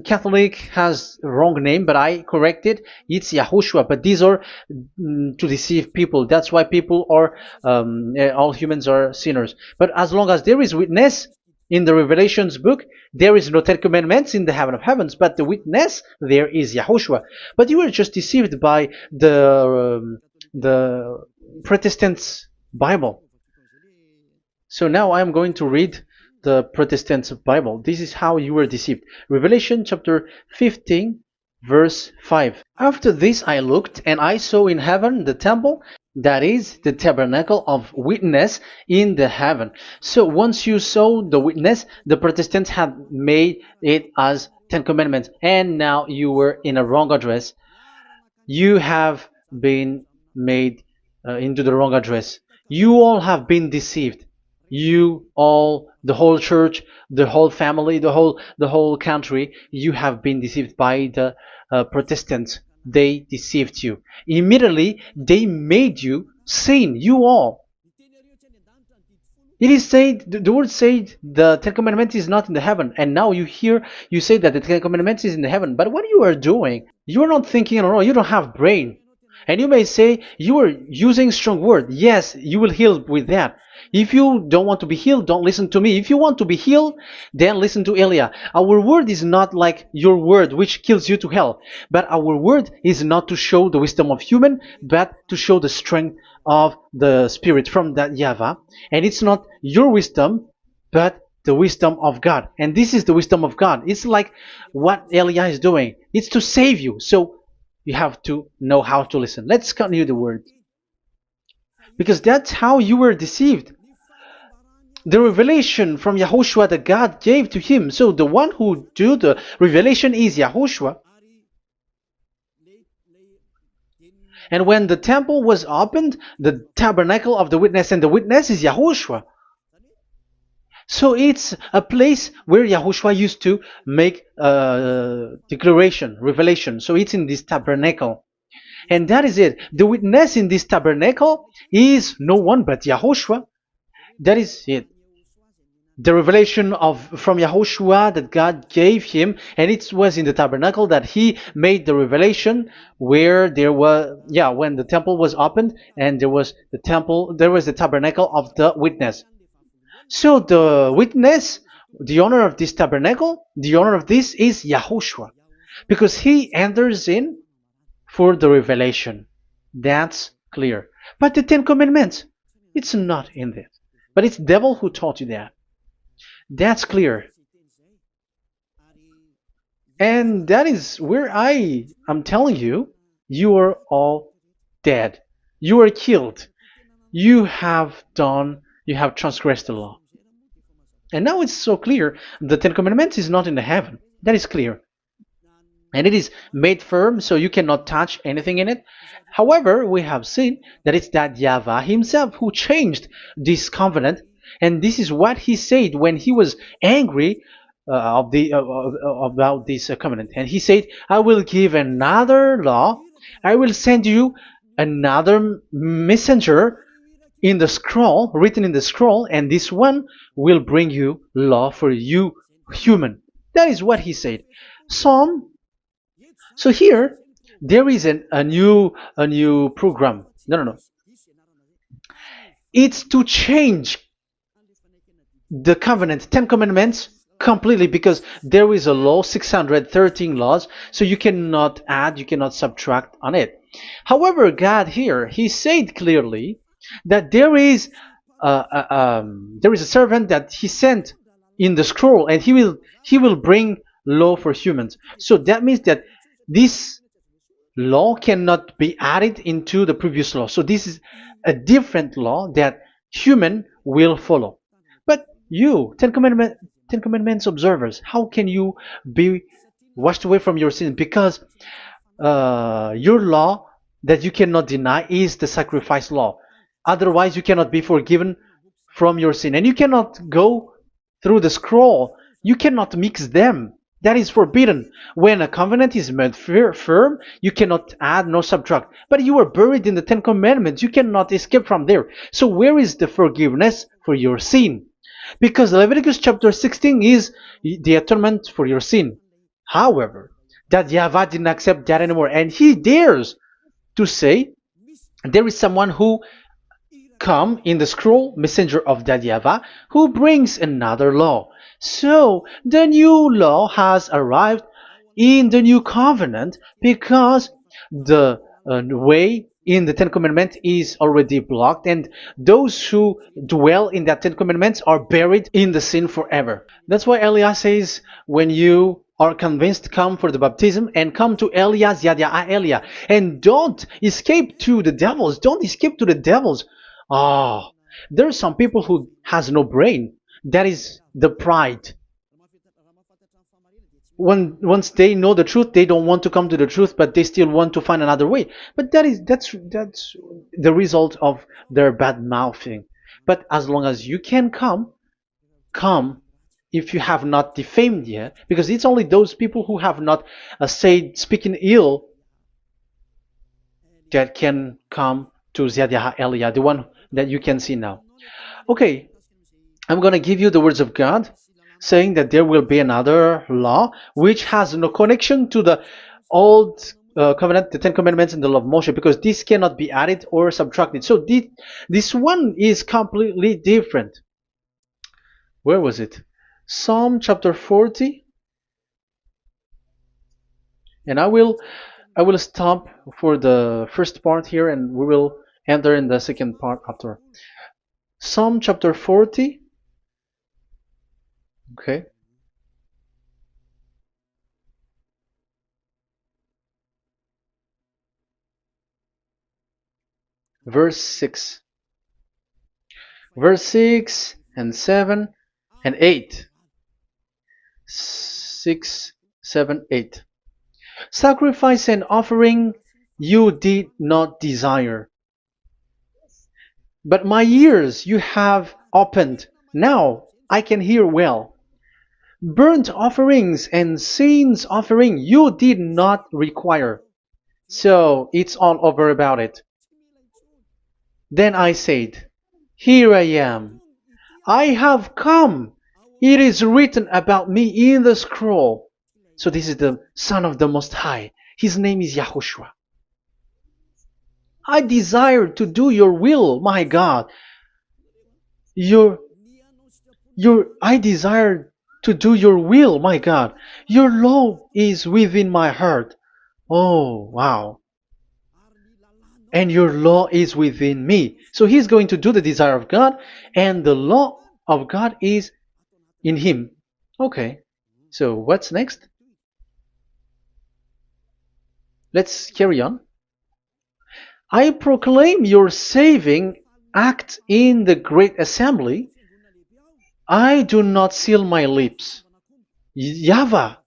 Catholic has a wrong name, but I corrected. It's Yahushua. But these are to deceive people. That's why people are, all humans are sinners. But as long as there is witness in the Revelations book, there is no 10 Commandments in the heaven of heavens, but the witness there is Yahushua. But you were just deceived by the Protestants' Bible. So now I am going to read the Protestants' Bible. This is how you were deceived. Revelation chapter 15, verse 5. After this I looked, and I saw in heaven the temple, that is the tabernacle of witness in the heaven. So once you saw the witness, the Protestants had made it as 10 Commandments, and now you were in a wrong address. You have been made into the wrong address. You all have been deceived. You all, the whole church, the whole family, the whole country, you have been deceived by the Protestants. They deceived you. Immediately, they made you sin. You all. It is said, the word said, the 10 Commandments is not in the heaven. And now you say that the 10 Commandments is in the heaven. But what you are doing, you are not thinking at all. You don't have brain. And you may say, you are using strong word. Yes, you will heal with that. If you don't want to be healed, don't listen to me. If you want to be healed, then listen to Elia. Our word is not like your word, which kills you to hell. But our word is not to show the wisdom of human, but to show the strength of the Spirit from that YAHVAH. And it's not your wisdom, but the wisdom of God. And this is the wisdom of God. It's like what Elia is doing. It's to save you. So you have to know how to listen. Let's continue the word. Because that's how you were deceived. The revelation from Yahushua that God gave to him. So the one who do the revelation is Yahushua. And when the temple was opened, the tabernacle of the witness, and the witness is Yahushua. So it's a place where Yahushua used to make declaration, revelation. So it's in this tabernacle. And that is it. The witness in this tabernacle is no one but Yahushua. That is it. The revelation from Yahushua that God gave him, and it was in the tabernacle that he made the revelation, where there was, when the temple was opened, and there was the tabernacle of the witness. So the witness, the owner of this tabernacle, the owner of this is Yahushua, because he enters in for the revelation. That's clear. But the 10 Commandments, it's not in this. But it's the devil who taught you that. That's clear. And that is where I am telling you, you are all dead. You are killed. You have done You have transgressed the law. And now it's so clear. The Ten Commandments is not in the heaven. That is clear. And it is made firm, so you cannot touch anything in it. However, we have seen that it's that YAHVAH himself who changed this covenant, and this is what he said when he was angry about this covenant. And he said, "I will give another law. I will send you another messenger in the scroll, written in the scroll, and this one will bring you law for you, human." That is what he said. Some so here there is a new program. No, no, no. It's to change the covenant, Ten Commandments completely, because there is a law, 613 laws, so you cannot add, you cannot subtract on it. However, God here, He said clearly that there is a servant that He sent in the scroll, and He will bring law for humans. So that means that this law cannot be added into the previous law. So this is a different law that human will follow. But you, Ten Commandments observers, how can you be washed away from your sin? Because your law that you cannot deny is the sacrifice law. Otherwise, you cannot be forgiven from your sin. And you cannot go through the scroll. You cannot mix them. That is forbidden. When a covenant is made firm, you cannot add nor subtract. But you are buried in the Ten Commandments. You cannot escape from there. So where is the forgiveness for your sin? Because Leviticus chapter 16 is the atonement for your sin. However, that YAHVAH didn't accept that anymore. And he dares to say there is someone who come in the scroll, messenger of that YAHVAH, who brings another law. So the new law has arrived in the new covenant because the way in the Ten Commandments is already blocked, and those who dwell in that Ten Commandments are buried in the sin forever. That's why Elias says, when you are convinced, come for the baptism and come to Elias, Yadiah Elia, and don't escape to the devils. Don't escape to the devils. Ah, there are some people who has no brain. That is the pride. Once they know the truth, they don't want to come to the truth, but they still want to find another way. But that's the result of their bad mouthing. But as long as you can come if you have not defamed yet, because it's only those people who have not said speaking ill that can come to Ziyadiyah Elia, the one that you can see now. Okay, I'm going to give you the words of God saying that there will be another law which has no connection to the old covenant, the Ten Commandments, and the law of Moshe, because this cannot be added or subtracted. So this one is completely different. Where was it? Psalm chapter 40. And I will stop for the first part here, and we will enter in the second part after. Psalm chapter 40. Okay. Verse 6. Verse 6 and 7 and 8. 6, 7, 8. Sacrifice and offering you did not desire, but my ears you have opened. Now I can hear well. Burnt offerings and sins offering you did not require. So it's all over about it. Then I said, here I am. I have come. It is written about me in the scroll. So this is the Son of the Most High. His name is YAHOSHUAH. I desire to do your will, my God. I desire to do your will, my God. Your law is within my heart. Oh, wow. And your law is within me. So he's going to do the desire of God, and the law of God is in him. Okay. So what's next? Let's carry on. I proclaim your saving act in the great assembly, I do not seal my lips. YAHVAH,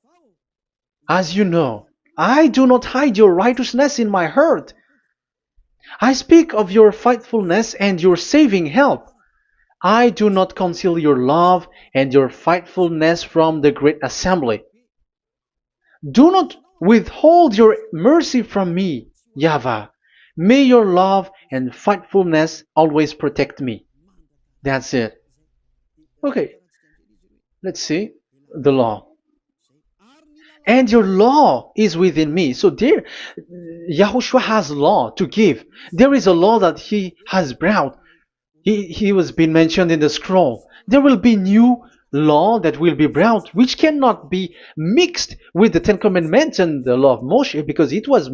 as you know, I do not hide your righteousness in my heart. I speak of your faithfulness and your saving help. I do not conceal your love and your faithfulness from the great assembly. Do not withhold your mercy from me, YAHVAH. May your love and faithfulness always protect me. That's it. Okay, let's see the law. And your law is within me. So there, Yahushua has law to give. There is a law that he has brought. He was being mentioned in the scroll. There will be new law that will be brought, which cannot be mixed with the Ten Commandments and the law of Moshe, because it was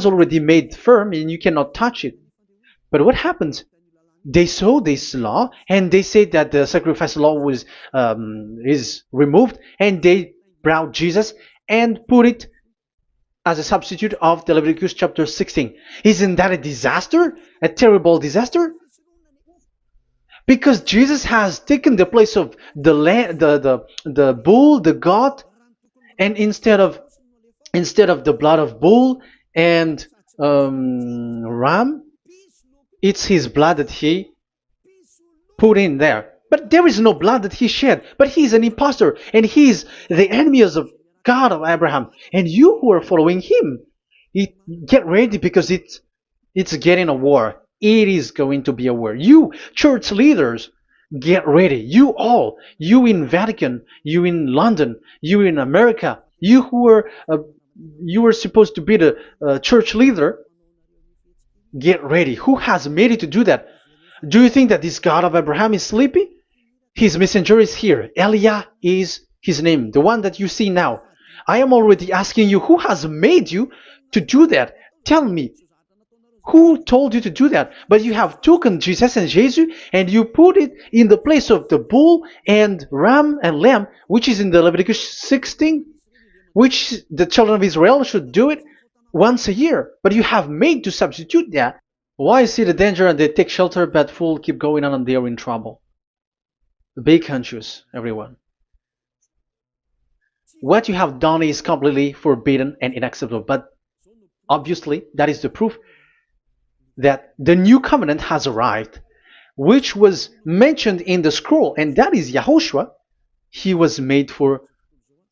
already made firm, and you cannot touch it. But what happens? They saw this law, and they said that the sacrifice law is removed, and they brought Jesus and put it as a substitute of the Leviticus chapter 16. Isn't that a disaster? A terrible disaster? Because Jesus has taken the place of the bull, the goat, and instead of the blood of bull and ram, it's his blood that he put in there. But there is no blood that he shed. But he's an impostor, and he's the enemy of God of Abraham. And you who are following him, get ready, because it's getting a war. It is going to be a war. You church leaders, get ready. You all, you in Vatican, you in London, you in America, you who are supposed to be the church leader, get ready. Who has made it to do that? Do you think that this God of Abraham is sleepy? His messenger is here. Eliah is his name, the one that you see now. I am already asking you, who has made you to do that? Tell me, who told you to do that? But you have taken Jesus and Jesus, and you put it in the place of the bull and ram and lamb, which is in the Leviticus 16, which the children of Israel should do it once a year. But you have made to substitute that. Why see the danger and they take shelter, but fool keep going on and they are in trouble? Be conscious, everyone. What you have done is completely forbidden and unacceptable. But obviously, that is the proof that the new covenant has arrived, which was mentioned in the scroll, and that is YAHOSHUAH. He was made for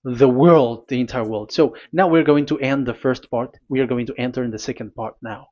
the world, the entire world. So now we're going to end the first part. We are going to enter in the second part now.